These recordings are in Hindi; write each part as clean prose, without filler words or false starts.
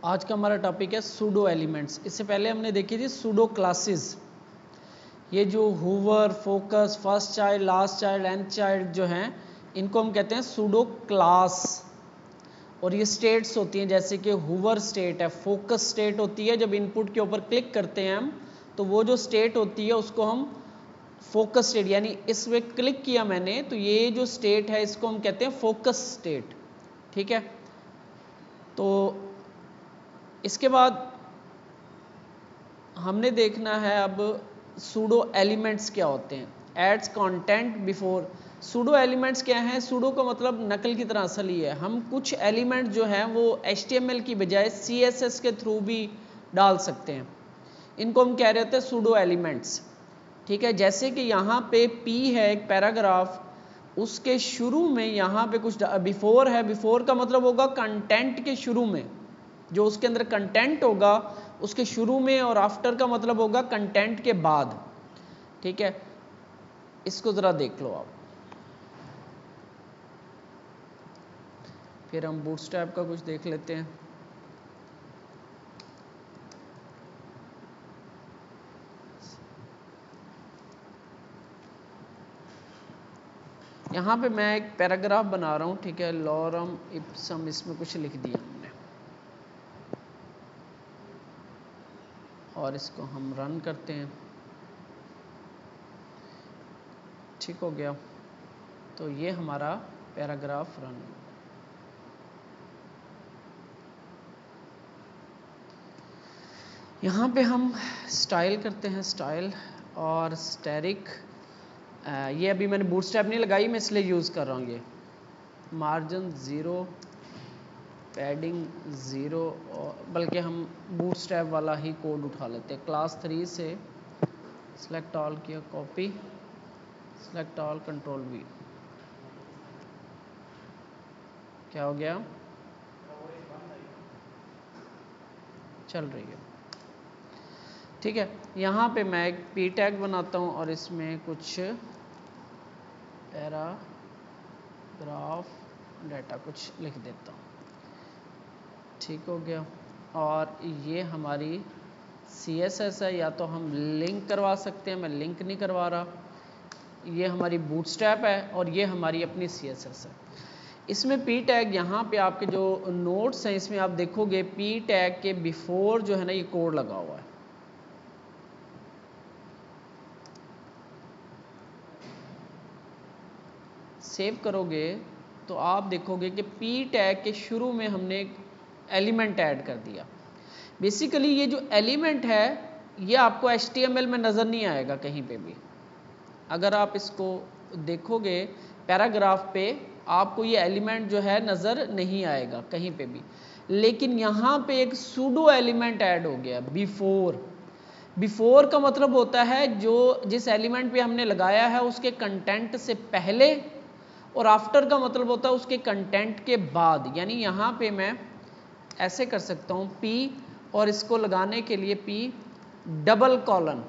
आज का हमारा टॉपिक है सूडो एलिमेंट्स। इससे पहले हमने देखी थी सूडो क्लासेस। ये जो Hoover, focus, first child, last child, and child जो हैं, इनको हम कहते हैं सूडो क्लास। और ये स्टेट्स होती हैं, जैसे कि हूवर स्टेट है, फोकस स्टेट होती है। जब इनपुट के ऊपर क्लिक करते हैं हम, तो वो जो स्टेट होती है उसको हम फोकस स्टेट, यानी इस पे क्लिक किया मैंने तो ये जो स्टेट है इसको हम कहते हैं फोकस स्टेट। ठीक है, तो इसके बाद हमने देखना है अब सूडो एलिमेंट्स क्या होते हैं। Adds content before. Pseudo elements क्या हैं? सूडो का मतलब नकल की तरह असल ही है। हम कुछ एलिमेंट जो हैं वो HTML की बजाय CSS के थ्रू भी डाल सकते हैं। इनको हम कह रहे होते हैं सूडो एलिमेंट्स। ठीक है, जैसे कि यहाँ पे P है एक पैराग्राफ, उसके शुरू में यहाँ पे कुछ बिफोर है। बिफोर का मतलब होगा कंटेंट के शुरू में, जो उसके अंदर कंटेंट होगा उसके शुरू में, और आफ्टर का मतलब होगा कंटेंट के बाद। ठीक है, इसको जरा देख लो आप। फिर हम बूटस्ट्रैप का कुछ देख लेते हैं। यहाँ पे मैं एक पैराग्राफ बना रहा हूँ। ठीक है, लॉरम इप्सम, इसमें कुछ लिख दिया हमने और इसको हम रन करते हैं। ठीक हो गया, तो ये हमारा पैराग्राफ रन। यहाँ पे हम स्टाइल करते हैं, स्टाइल और स्टैरिक। ये अभी मैंने बूटस्ट्रैप नहीं लगाई, मैं इसलिए यूज़ कर रहा हूँ। ये मार्जिन 0, पैडिंग 0, और बल्कि हम बूटस्ट्रैप वाला ही कोड उठा लेते हैं। क्लास 3 से सेलेक्ट ऑल किया, copy, select all, control V। क्या हो गया? चल रही है। ठीक है, यहाँ पे मैं एक P टैग बनाता हूँ और इसमें कुछ पैराग्राफ डाटा कुछ लिख देता हूँ। ठीक हो गया, और ये हमारी CSS है, या तो हम लिंक करवा सकते हैं, मैं लिंक नहीं करवा रहा। ये हमारी बूटस्ट्रैप है और ये हमारी अपनी CSS है। इसमें P टैग, यहाँ पे आपके जो नोट्स हैं इसमें आप देखोगे P टैग के बिफोर जो है ना ये कोड लगा हुआ है। सेव करोगे तो आप देखोगे कि P टैग के शुरू में हमने एक एलिमेंट ऐड कर दिया। बेसिकली ये जो एलिमेंट है ये आपको HTML में नज़र नहीं आएगा कहीं पे भी। अगर आप इसको देखोगे पैराग्राफ पे, आपको ये एलिमेंट जो है नज़र नहीं आएगा कहीं पे भी। लेकिन यहाँ पे एक सूडो एलिमेंट ऐड हो गया, बिफोर। बिफोर का मतलब होता है जो जिस एलिमेंट पे हमने लगाया है उसके कंटेंट से पहले, और आफ्टर का मतलब होता है उसके कंटेंट के बाद। यानी यहाँ पे मैं ऐसे कर सकता हूँ P, और इसको लगाने के लिए P डबल कॉलन,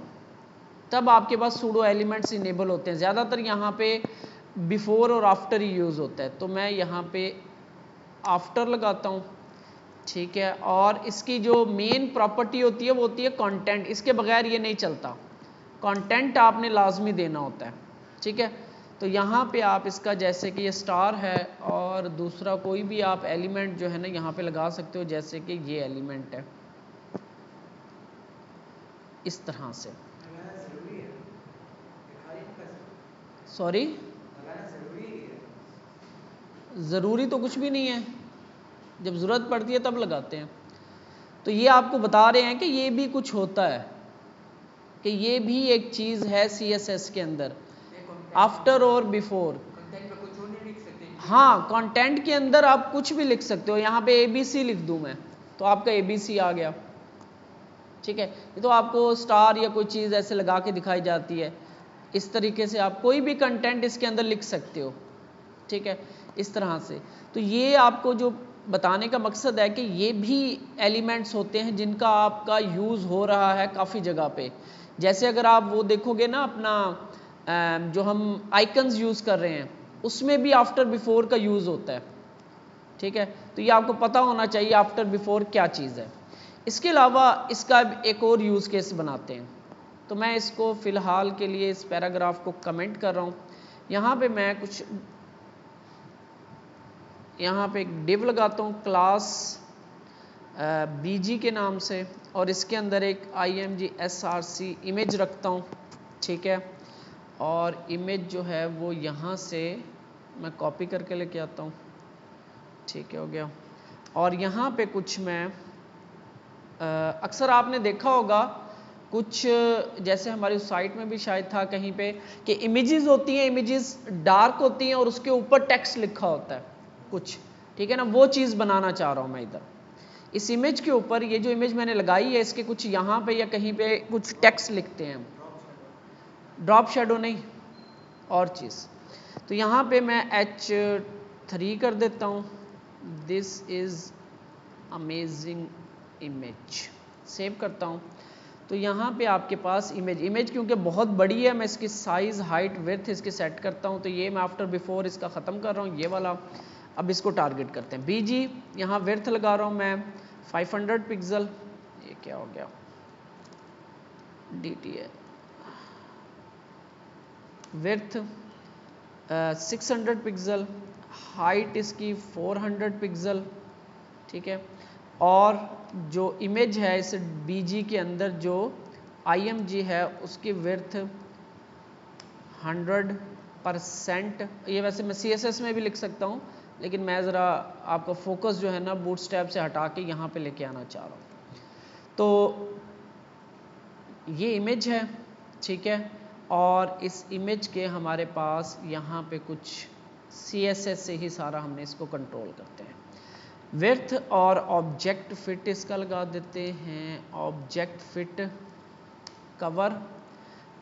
तब आपके पास सूडो एलिमेंट्स इनेबल होते हैं। ज़्यादातर यहाँ पे बिफोर और आफ्टर ही यूज़ होता है, तो मैं यहाँ पे आफ्टर लगाता हूँ। ठीक है, और इसकी जो मेन प्रॉपर्टी होती है वो होती है कंटेंट। इसके बगैर ये नहीं चलता, कंटेंट आपने लाजमी देना होता है। ठीक है, तो यहाँ पे आप इसका, जैसे कि ये स्टार है, और दूसरा कोई भी आप एलिमेंट जो है ना यहाँ पे लगा सकते हो, जैसे कि ये एलिमेंट है इस तरह से। सॉरी, ज़रूरी तो कुछ भी नहीं है, जब ज़रूरत पड़ती है तब लगाते हैं। तो ये आपको बता रहे हैं कि ये भी कुछ होता है, कि ये भी एक चीज़ है CSS के अंदर, आफ्टर और बिफोर। हाँ, कंटेंट के अंदर आप कुछ भी लिख सकते हो। यहाँ पे ABC लिख दूँ मैं तो आपका ABC आ गया। ठीक है, ये तो आपको स्टार या कोई चीज़ ऐसे लगा के दिखाई जाती है। इस तरीके से आप कोई भी कंटेंट इसके अंदर लिख सकते हो। ठीक है, इस तरह से। तो ये आपको जो बताने का मकसद है कि ये भी एलिमेंट्स होते हैं जिनका आपका यूज़ हो रहा है काफ़ी जगह पे। जैसे अगर आप वो देखोगे ना अपना जो हम आइकन्स यूज़ कर रहे हैं, उसमें भी आफ्टर बिफोर का यूज़ होता है। ठीक है, तो ये आपको पता होना चाहिए आफ्टर बिफोर क्या चीज़ है। इसके अलावा इसका एक और यूज़ केस बनाते हैं, तो मैं इसको फ़िलहाल के लिए इस पैराग्राफ को कमेंट कर रहा हूँ। यहाँ पे मैं कुछ यहाँ पे एक डिव लगाता हूँ क्लास BG के नाम से, और इसके अंदर एक IMG SRC इमेज रखता हूँ, ठीक है। और इमेज जो है वो यहाँ से मैं कॉपी करके लेके आता हूँ, ठीक है, हो गया। और यहाँ पे कुछ मैं अक्सर आपने देखा होगा कुछ जैसे हमारी साइट में भी शायद था कहीं पे कि इमेजेस होती हैं, इमेजेस डार्क होती हैं और उसके ऊपर टेक्स्ट लिखा होता है कुछ, ठीक है ना, वो चीज़ बनाना चाह रहा हूँ मैं इधर। इस इमेज के ऊपर ये जो इमेज मैंने लगाई है इसके कुछ यहाँ पे या कहीं पे कुछ टेक्स्ट लिखते हैं, ड्रॉप शेडो नहीं और चीज़। तो यहाँ पे मैं H3 कर देता हूँ, this is amazing image, save करता हूँ। तो यहाँ पे आपके पास इमेज क्योंकि बहुत बड़ी है, मैं इसकी साइज़ हाइट विड्थ इसकी सेट करता हूँ। तो ये मैं आफ्टर बिफोर इसका ख़त्म कर रहा हूँ, ये वाला। अब इसको टारगेट करते हैं। BG यहाँ विड्थ लगा रहा हूँ मैं 500 पिक्सल, ये क्या हो गया DTL, विड्थ 600 पिक्सल, हाइट इसकी 400 पिक्सल, ठीक है। और जो इमेज है इस BG के अंदर जो IMG है उसकी विड्थ 100%। ये वैसे मैं CSS में भी लिख सकता हूँ, लेकिन मैं ज़रा आपका फोकस जो है ना बूटस्ट्रैप से हटा के यहाँ पे लेके आना चाह रहा हूँ। तो ये इमेज है, ठीक है। और इस इमेज के हमारे पास यहाँ पे कुछ CSS से ही सारा हमने इसको कंट्रोल करते हैं। विड्थ और ऑब्जेक्ट फिट इसका लगा देते हैं, ऑब्जेक्ट फिट कवर,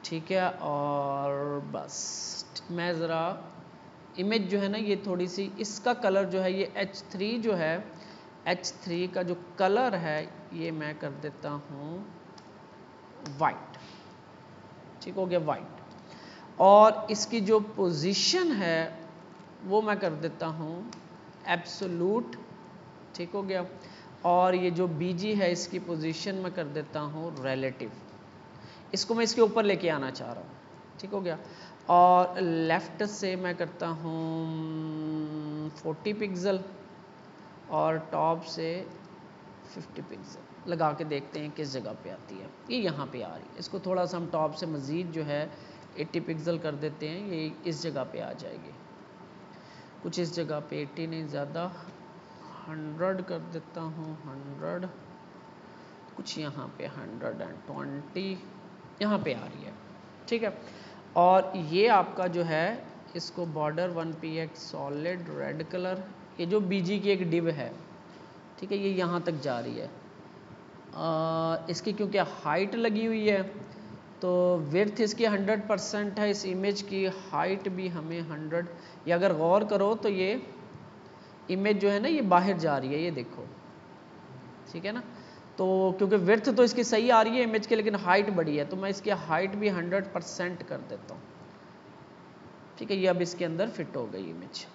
ठीक है। और बस मैं ज़रा इमेज जो है ना ये थोड़ी सी इसका कलर जो है ये H3 जो है, H3 का जो कलर है ये मैं कर देता हूँ वाइट, ठीक हो गया, वाइट। और इसकी जो पोजीशन है वो मैं कर देता हूँ एब्सोल्यूट, ठीक हो गया। और ये जो BG है इसकी पोजीशन मैं कर देता हूँ रिलेटिव, इसको मैं इसके ऊपर लेके आना चाह रहा हूँ, ठीक हो गया। और लेफ्ट से मैं करता हूँ 40 पिक्सल और टॉप से 50 पिक्सल लगा के देखते हैं किस जगह पे आती है। ये यहाँ पे आ रही है, इसको थोड़ा सा हम टॉप से मज़ीद जो है 80 पिक्सल कर देते हैं, ये इस जगह पे आ जाएगी। कुछ इस जगह पे 80 नहीं, ज़्यादा 100 कर देता हूँ, 100, कुछ यहाँ पे 120 यहाँ पे आ रही है, ठीक है। और ये आपका जो है इसको border 1px solid red colour, ये जो BG की एक डिव है, ठीक है, ये यहाँ तक जा रही है। इसकी क्योंकि हाइट लगी हुई है तो विड्थ इसकी 100% है, इस इमेज की हाइट भी हमें 100, ये अगर गौर करो तो ये इमेज जो है ना ये बाहर जा रही है, ये देखो, ठीक है ना। तो क्योंकि विड्थ तो इसकी सही आ रही है इमेज के, लेकिन हाइट बड़ी है, तो मैं इसकी हाइट भी 100% कर देता हूँ, ठीक है। ये अब इसके अंदर फिट हो गई इमेज,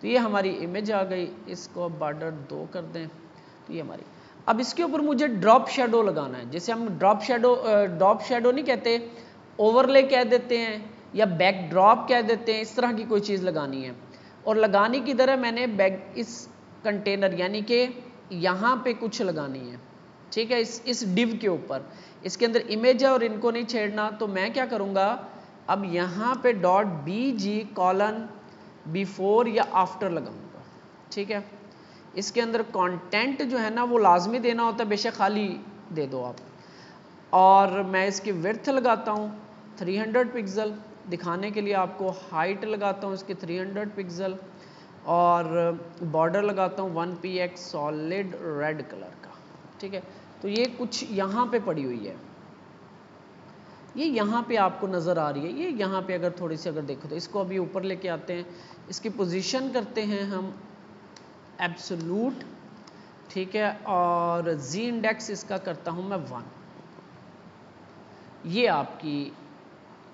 तो ये हमारी इमेज आ गई। इसको अब बॉर्डर 2 कर दें, तो ये हमारी। अब इसके ऊपर मुझे ड्रॉप शेडो लगाना है, जैसे हम ड्रॉप शेडो नहीं कहते, ओवरले कह देते हैं या बैक ड्रॉप कह देते हैं, इस तरह की कोई चीज़ लगानी है। और लगाने की तरह मैंने बैक इस कंटेनर यानी कि यहाँ पे कुछ लगानी है, ठीक है, इस डिव के ऊपर। इसके अंदर इमेज है और इनको नहीं छेड़ना, तो मैं क्या करूँगा, अब यहाँ पे .bg कॉलन बिफोर या आफ्टर लगाऊंगा, ठीक है। इसके अंदर कंटेंट जो है ना वो लाजमी देना होता है, बेशक खाली दे दो आप। और मैं इसकी विड्थ लगाता हूँ 300 पिक्सल दिखाने के लिए आपको, हाइट लगाता हूँ इसके 300 पिक्सल, और बॉर्डर लगाता हूँ 1px सॉलिड रेड कलर का, ठीक है। तो ये कुछ यहाँ पे पड़ी हुई है, ये यहाँ पे आपको नज़र आ रही है, ये यहाँ पे अगर थोड़ी सी अगर देखो तो इसको अभी ऊपर लेके आते हैं, इसकी पोजीशन करते हैं हम एब्सोल्यूट, ठीक है। और Z इंडेक्स इसका करता हूँ मैं 1। ये आपकी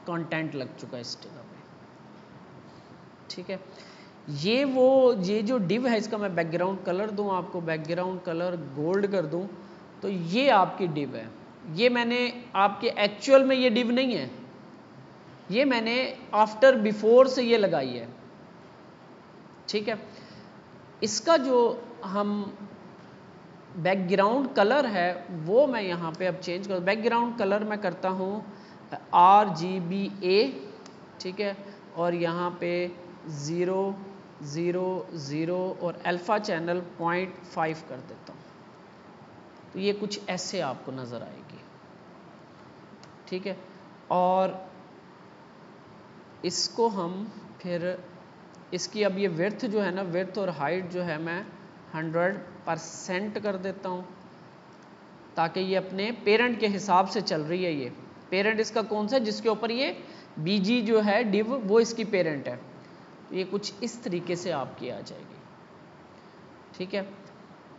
कंटेंट लग चुका है इस जगह पे, ठीक है। ये जो डिव है इसका मैं बैकग्राउंड कलर दूं आपको, बैकग्राउंड कलर गोल्ड कर दूं, तो ये आपकी डिव है। ये मैंने आपके एक्चुअल में ये डिव नहीं है, ये मैंने आफ्टर बिफोर से ये लगाई है, ठीक है। इसका जो हम बैकग्राउंड कलर है वो मैं यहाँ पे अब चेंज कर, बैकग्राउंड कलर मैं करता हूँ RGBA, ठीक है, और यहाँ पे 0 0 0 और अल्फ़ा चैनल 0.5 कर देता हूँ। तो ये कुछ ऐसे आपको नज़र आएगी, ठीक है। और इसको हम फिर इसकी अब ये विड्थ जो है ना, विड्थ और हाइट जो है मैं 100% कर देता हूँ, ताकि ये अपने पेरेंट के हिसाब से चल रही है। ये पेरेंट इसका कौन सा है, जिसके ऊपर ये BG जो है डिव वो इसकी पेरेंट है। तो ये कुछ इस तरीके से आपकी आ जाएगी, ठीक है।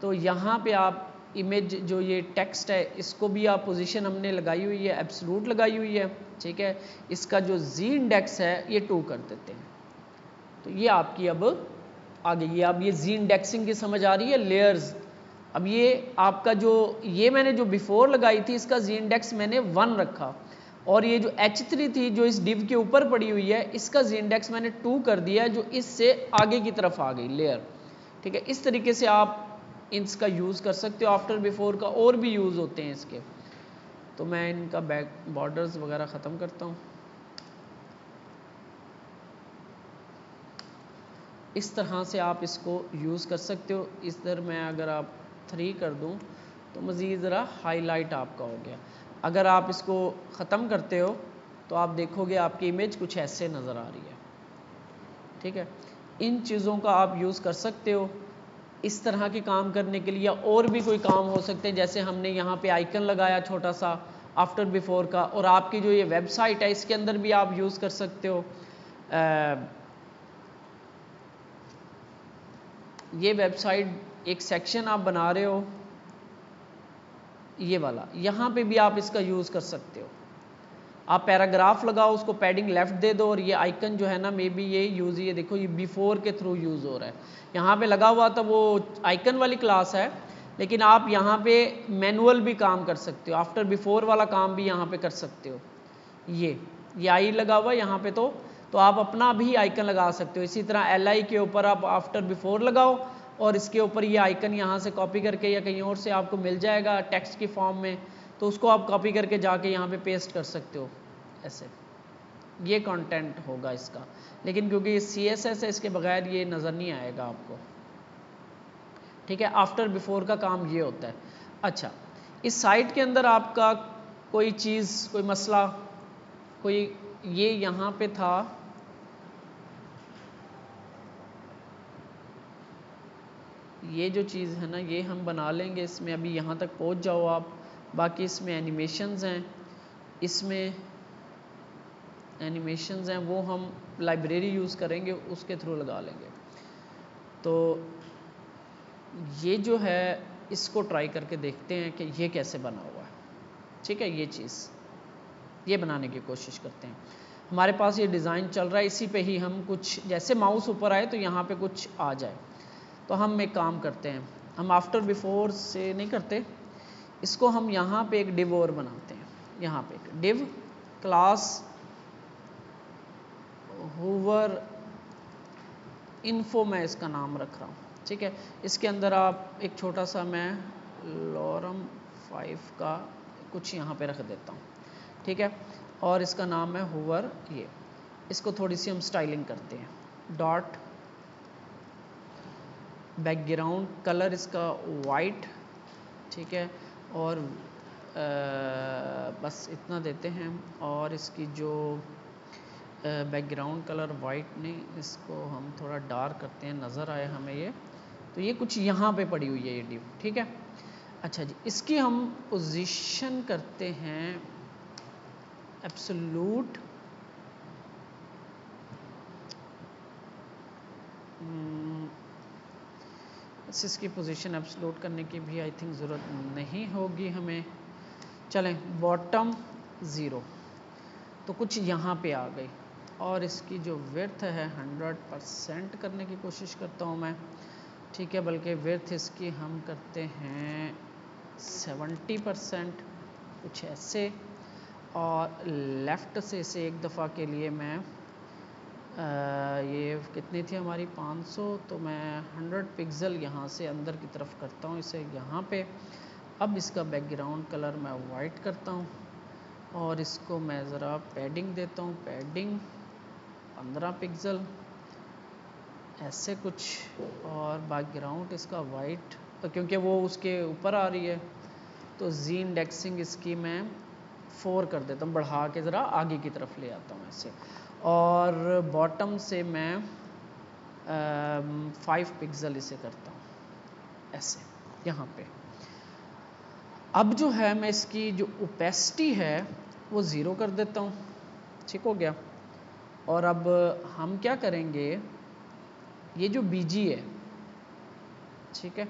तो यहाँ पे आप इमेज जो ये टेक्स्ट है इसको भी आप पोजीशन हमने लगाई हुई है, एब्सोल्यूट लगाई हुई है, ठीक है। इसका जो Z इंडेक्स है ये 2 कर देते हैं। तो ये आपकी अब आ गई है। अब ये Z इंडेक्सिंग की समझ आ रही है, लेयर्स। अब ये आपका जो ये मैंने जो बिफोर लगाई थी इसका Z इंडेक्स मैंने 1 रखा, और ये जो H3 थी जो इस डिव के ऊपर पड़ी हुई है इसका Z इंडेक्स मैंने 2 कर दिया, जो इससे आगे की तरफ आ गई लेयर, ठीक है। इस तरीके से आप इसका यूज़ कर सकते हो। आफ्टर बिफोर का और भी यूज़ होते हैं इसके। तो मैं इनका बैक बॉर्डर्स वगैरह ख़त्म करता हूँ। इस तरह से आप इसको यूज़ कर सकते हो। इधर मैं अगर आप 3 कर दूँ तो मज़ीद ज़रा हाईलाइट आपका हो गया। अगर आप इसको ख़त्म करते हो तो आप देखोगे आपकी इमेज कुछ ऐसे नज़र आ रही है, ठीक है। इन चीज़ों का आप यूज़ कर सकते हो इस तरह के काम करने के लिए, या और भी कोई काम हो सकते हैं। जैसे हमने यहाँ पे आइकन लगाया छोटा सा आफ्टर बिफोर का, और आपकी जो ये वेबसाइट है इसके अंदर भी आप यूज़ कर सकते हो। ये वेबसाइट एक सेक्शन आप बना रहे हो ये वाला, यहाँ पे भी आप इसका यूज़ कर सकते हो। आप पैराग्राफ लगाओ, उसको पैडिंग लेफ़्ट दे दो, और ये आइकन जो है ना मे बी ये यूज़, ये देखो ये बिफोर के थ्रू यूज़ हो रहा है। यहाँ पे लगा हुआ था वो आइकन वाली क्लास है, लेकिन आप यहाँ पे मैनुअल भी काम कर सकते हो, आफ्टर बिफोर वाला काम भी यहाँ पे कर सकते हो। ये आई लगा हुआ यहाँ पे, तो आप अपना भी आइकन लगा सकते हो। इसी तरह LI के ऊपर आप आफ्टर बिफोर लगाओ, और इसके ऊपर ये आइकन यहाँ से कॉपी करके या कहीं और से आपको मिल जाएगा टेक्स्ट की फॉर्म में, तो उसको आप कॉपी करके जाके यहाँ पे पेस्ट कर सकते हो। ऐसे ये कंटेंट होगा इसका, लेकिन क्योंकि ये CSS है इसके बगैर ये नज़र नहीं आएगा आपको, ठीक है। आफ्टर बिफोर का काम ये होता है। अच्छा, इस साइट के अंदर आपका कोई चीज़, कोई मसला, कोई ये यहाँ पे था, ये जो चीज़ है ना ये हम बना लेंगे इसमें, अभी यहाँ तक पहुँच जाओ आप। बाकी इसमें एनिमेशंस हैं, इसमें एनिमेशंस हैं वो हम लाइब्रेरी यूज़ करेंगे, उसके थ्रू लगा लेंगे। तो ये जो है इसको ट्राई करके देखते हैं कि ये कैसे बना हुआ है, ठीक है। ये चीज़ ये बनाने की कोशिश करते हैं। हमारे पास ये डिज़ाइन चल रहा है, इसी पे ही हम कुछ, जैसे माउस ऊपर आए तो यहाँ पे कुछ आ जाए। तो हम एक काम करते हैं, हम आफ्टर बिफोर से नहीं करते, इसको हम यहाँ पे एक डिव और बनाते हैं। यहाँ पे एक डिव क्लास हूवर इन्फो मैं इसका नाम रख रहा हूँ, ठीक है। इसके अंदर आप एक छोटा सा मैं लॉरम 5 का कुछ यहाँ पे रख देता हूँ, ठीक है। और इसका नाम है हूवर। ये इसको थोड़ी सी हम स्टाइलिंग करते हैं। डॉट बैकग्राउंड कलर इसका वाइट, ठीक है। और बस इतना देते हैं। और इसकी जो बैकग्राउंड कलर वाइट नहीं, इसको हम थोड़ा डार्क करते हैं, नज़र आए हमें ये। तो ये कुछ यहाँ पे पड़ी हुई है ये डिव, ठीक है। अच्छा जी, इसकी हम पोजीशन करते हैं एब्सोल्यूट, इसकी पोजीशन एब्सोल्यूट करने की भी आई थिंक ज़रूरत नहीं होगी हमें। चलें, बॉटम 0, तो कुछ यहाँ पे आ गई। और इसकी जो विड्थ है 100% करने की कोशिश करता हूँ मैं, ठीक है, बल्कि विड्थ इसकी हम करते हैं 70% कुछ ऐसे। और लेफ़्ट से इसे एक दफ़ा के लिए मैं ये कितनी थी हमारी 500, तो मैं 100 पिक्सल यहाँ से अंदर की तरफ करता हूँ इसे यहाँ पे। अब इसका बैकग्राउंड कलर मैं वाइट करता हूँ और इसको मैं ज़रा पैडिंग देता हूँ, पैडिंग 15 पिक्सल ऐसे कुछ, और बैकग्राउंड इसका वाइट, क्योंकि वो उसके ऊपर आ रही है तो जी इंडेक्सिंग इसकी मैं 4 कर देता हूँ, बढ़ा के ज़रा आगे की तरफ ले आता हूँ ऐसे। और बॉटम से मैं 5 पिक्सल इसे करता हूँ ऐसे यहाँ पे। अब जो है मैं इसकी जो ओपेसिटी है वो 0 कर देता हूँ, ठीक हो गया। और अब हम क्या करेंगे, ये जो बीजी है, ठीक है,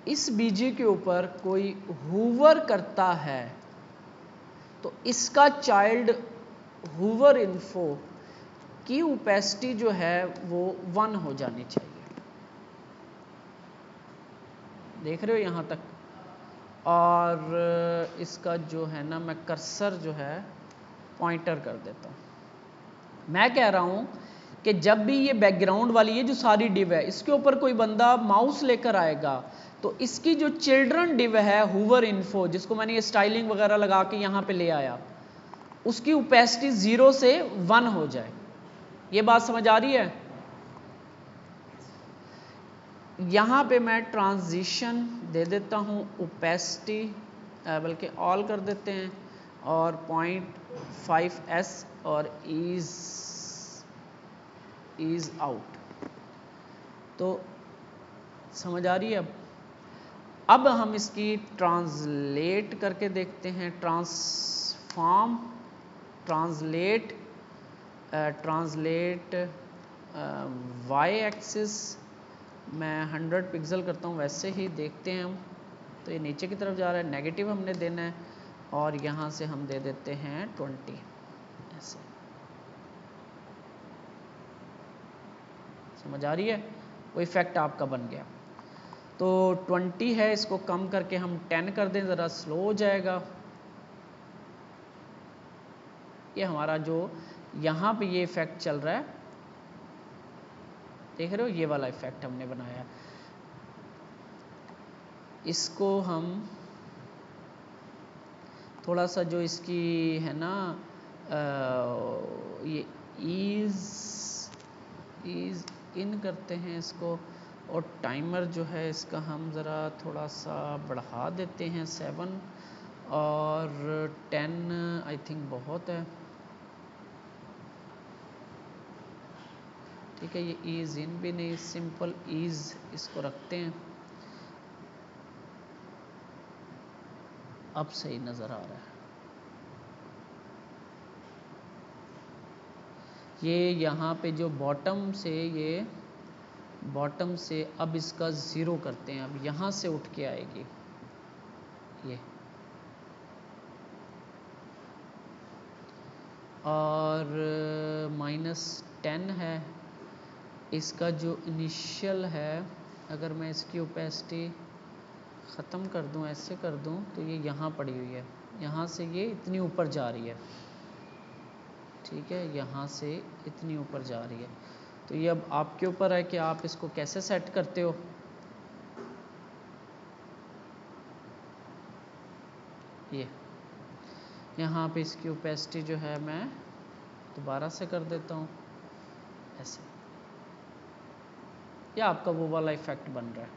इस बीजी के ऊपर कोई हूवर करता है तो इसका चाइल्ड हूवर इन्फो की ओपेसिटी जो है वो 1 हो जानी चाहिए, देख रहे हो यहाँ तक। और इसका जो है ना मैं कर्सर जो है पॉइंटर कर देता हूँ। मैं कह रहा हूँ कि जब भी ये बैकग्राउंड वाली ये जो सारी डिव है इसके ऊपर कोई बंदा माउस लेकर आएगा तो इसकी जो चिल्ड्रन डिव है हूवर इन्फो, जिसको मैंने ये स्टाइलिंग वगैरह लगा के यहाँ पे ले आया, उसकी ओपेसिटी 0 से 1 हो जाए। ये बात समझ आ रही है? यहाँ पे मैं ट्रांजिशन दे देता हूँ, ओपेसिटी बल्कि ऑल कर देते हैं, और 0.5s और ईज आउट। तो समझ आ रही है? अब हम इसकी ट्रांसलेट करके देखते हैं, ट्रांसफॉर्म, ट्रांसलेट वाई एक्सिस मैं 100 पिक्सल करता हूँ, वैसे ही देखते हैं हम। तो ये नीचे की तरफ जा रहा है, नेगेटिव हमने देना है, और यहाँ से हम दे देते हैं 20 ऐसे। समझ आ रही है? वो इफेक्ट आपका बन गया। तो 20 है, इसको कम करके हम 10 कर दें, ज़रा स्लो हो जाएगा। ये हमारा जो यहाँ पे ये इफेक्ट चल रहा है, देख रहे हो, ये वाला इफेक्ट हमने बनाया। इसको हम थोड़ा सा जो इसकी है ना ये ईज इन करते हैं इसको, और टाइमर जो है इसका हम ज़रा थोड़ा सा बढ़ा देते हैं 7, और 10 आई थिंक बहुत है, ठीक है। ये ईज इन भी नहीं, सिंपल ईज इसको रखते हैं। अब सही नज़र आ रहा है। ये यहाँ पे जो बॉटम से अब इसका 0 करते हैं, अब यहाँ से उठ के आएगी ये, और -10 है इसका जो इनिशियल है। अगर मैं इसकी ओपेसिटी ख़त्म कर दूं, ऐसे कर दूं, तो ये यहाँ पड़ी हुई है, यहाँ से ये इतनी ऊपर जा रही है, ठीक है, यहाँ से इतनी ऊपर जा रही है। तो ये अब आपके ऊपर है कि आप इसको कैसे सेट करते हो। ये यहाँ पे इसकी ओपेसिटी जो है मैं दोबारा से कर देता हूँ ऐसे, या आपका वो वाला इफेक्ट बन रहा है,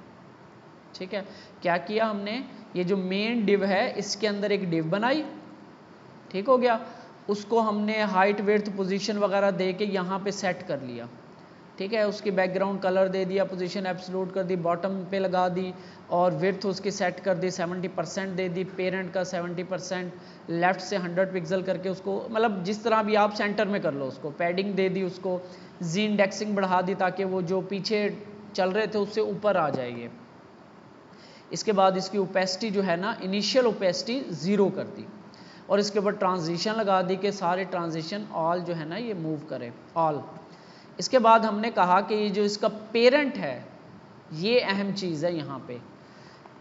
ठीक है। क्या किया हमने, ये जो मेन डिव है इसके अंदर एक डिव बनाई, ठीक हो गया, उसको हमने हाइट विड्थ पोजीशन वगैरह दे के यहाँ पे सेट कर लिया, ठीक है। उसकी बैकग्राउंड कलर दे दिया, पोजीशन एब्सोल्यूट कर दी, बॉटम पे लगा दी, और विड्थ उसकी सेट कर दी, 70% दे दी, पेरेंट का 70%, लेफ्ट से 100 पिक्सल करके उसको, मतलब जिस तरह भी आप सेंटर में कर लो, उसको पैडिंग दे दी, उसको जी इंडेक्सिंग बढ़ा दी ताकि वो जो पीछे चल रहे थे उससे ऊपर आ जाएंगे। इसके बाद इसकी ओपेसिटी जो है ना, इनिशियल ओपेसिटी 0 कर दी, और इसके ऊपर ट्रांजिशन लगा दी कि सारे ट्रांजिशन ऑल जो है ना ये मूव करे ऑल। इसके बाद हमने कहा कि ये जो इसका पेरेंट है ये अहम चीज़ है यहाँ पे,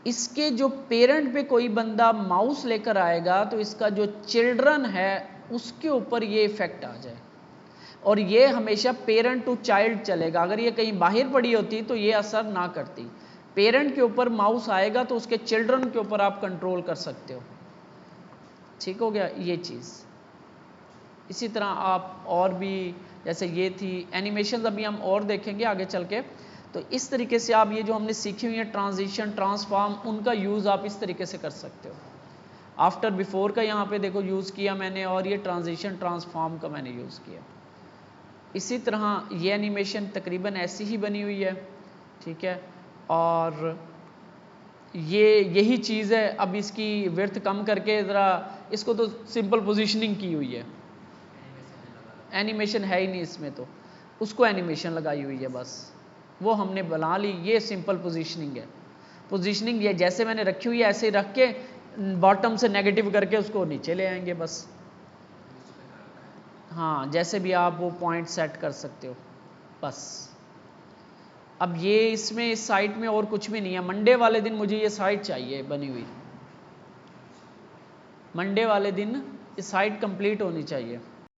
इसके जो पेरेंट पे कोई बंदा माउस लेकर आएगा तो इसका जो चिल्ड्रन है उसके ऊपर ये इफेक्ट आ जाए, और ये हमेशा पेरेंट टू चाइल्ड चलेगा। अगर ये कहीं बाहर पड़ी होती तो ये असर ना करती। पेरेंट के ऊपर माउस आएगा तो उसके चिल्ड्रन के ऊपर आप कंट्रोल कर सकते हो। ठीक हो गया ये चीज़। इसी तरह आप और भी, जैसे ये थी एनिमेशन, अभी हम और देखेंगे आगे चल के। तो इस तरीके से आप ये जो हमने सीखी हुई है ट्रांजिशन ट्रांसफॉर्म, उनका यूज़ आप इस तरीके से कर सकते हो। आफ्टर बिफोर का यहाँ पे देखो यूज़ किया मैंने, और ये ट्रांजिशन ट्रांसफॉर्म का मैंने यूज़ किया। इसी तरह ये एनिमेशन तकरीबन ऐसी ही बनी हुई है, ठीक है। और ये यही चीज़ है। अब इसकी विड्थ कम करके ज़रा इसको तो सिंपल पोजीशनिंग की हुई है, एनिमेशन है ही नहीं इसमें, तो उसको एनिमेशन लगाई हुई है बस, वो हमने बना ली। ये सिंपल पोजीशनिंग है। पोजीशनिंग ये जैसे मैंने रखी हुई है ऐसे ही रख के बॉटम से नेगेटिव करके उसको नीचे ले आएंगे बस। हाँ, जैसे भी आप वो पॉइंट सेट कर सकते हो बस। अब ये इसमें इस साइट में और कुछ भी नहीं है। मंडे वाले दिन मुझे ये साइट चाहिए बनी हुई, मंडे वाले दिन ये साइट कंप्लीट होनी चाहिए।